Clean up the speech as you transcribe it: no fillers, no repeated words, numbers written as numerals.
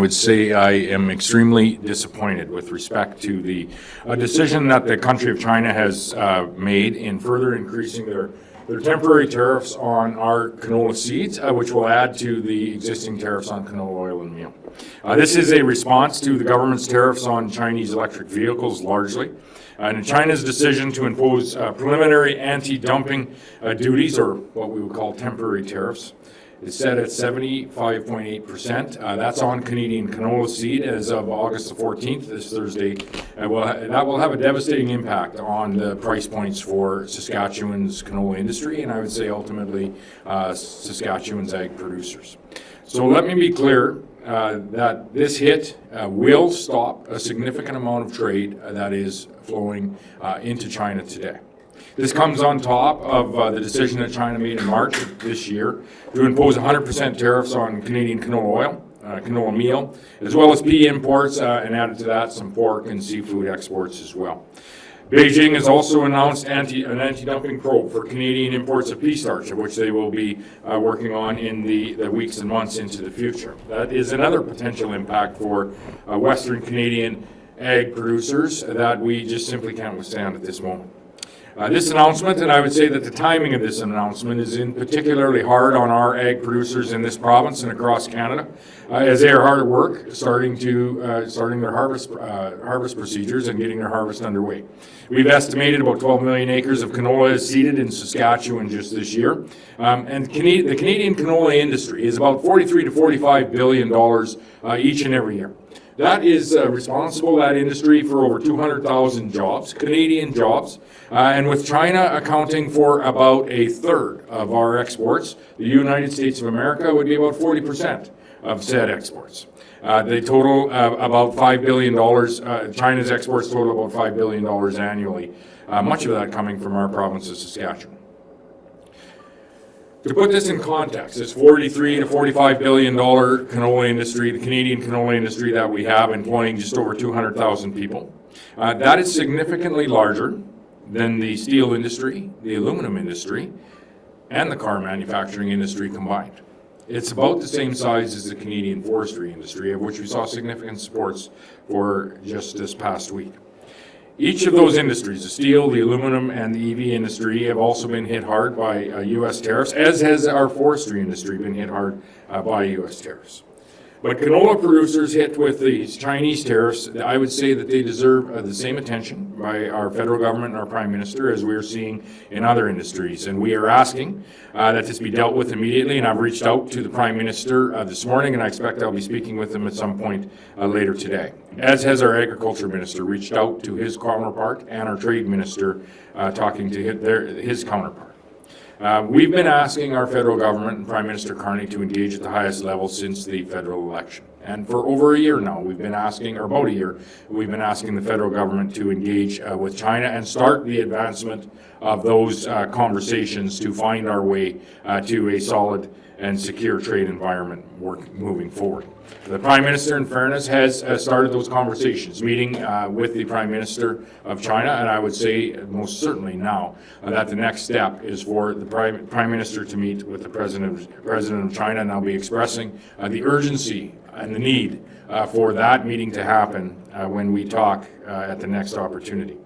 I would say I am extremely disappointed with respect to the decision that the country of China has made in further increasing their temporary tariffs on our canola seeds, which will add to the existing tariffs on canola oil and meal. This is a response to the government's tariffs on Chinese electric vehicles largely, and China's decision to impose preliminary anti-dumping duties, or what we would call temporary tariffs, is set at 75.8%. That's on Canadian canola seed as of August the 14th, this Thursday. That will have a devastating impact on the price points for Saskatchewan's canola industry, and I would say ultimately Saskatchewan's ag producers. So let me be clear that this hit will stop a significant amount of trade that is flowing into China today. This comes on top of the decision that China made in March of this year to impose 100% tariffs on Canadian canola oil, canola meal, as well as pea imports, and added to that some pork and seafood exports as well. Beijing has also announced an anti-dumping probe for Canadian imports of pea starch, of which they will be working on in the weeks and months into the future. That is another potential impact for Western Canadian ag producers that we just simply can't withstand at this moment. This announcement, and I would say that the timing of this announcement is in particularly hard on our ag producers in this province and across Canada, as they are hard at work starting their harvest procedures and getting their harvest underway. We've estimated about 12 million acres of canola is seeded in Saskatchewan just this year, and the Canadian canola industry is about $43 to $45 billion each and every year. That is responsible, that industry, for over 200,000 jobs, Canadian jobs, and with China accounting for about a third of our exports, the United States of America would be about 40% of said exports. They total about $5 billion. China's exports total about $5 billion annually, much of that coming from our province of Saskatchewan. To put this in context, this $43 to $45 billion canola industry, the Canadian canola industry that we have, employing just over 200,000 people, that is significantly larger than the steel industry, the aluminum industry, and the car manufacturing industry combined. It's about the same size as the Canadian forestry industry, of which we saw significant supports for just this past week. Each of those industries, the steel, the aluminum, and the EV industry, have also been hit hard by U.S. tariffs, as has our forestry industry been hit hard by U.S. tariffs. But canola producers hit with these Chinese tariffs, I would say that they deserve the same attention by our federal government and our Prime Minister as we're seeing in other industries. And we are asking that this be dealt with immediately, and I've reached out to the Prime Minister this morning, and I expect I'll be speaking with him at some point later today. As has our Agriculture Minister reached out to his counterpart, and our Trade Minister talking to his counterpart. We've been asking our federal government and Prime Minister Carney to engage at the highest level since the federal election. And for over a year now, we've been asking the federal government to engage with China and start the advancement of those conversations to find our way to a solid and secure trade environment moving forward. The Prime Minister, in fairness, has started those conversations, meeting with the Prime Minister of China, and I would say most certainly now that the next step is for the Prime Minister to meet with the President of China, and I'll be expressing the urgency and the need for that meeting to happen when we talk at the next opportunity.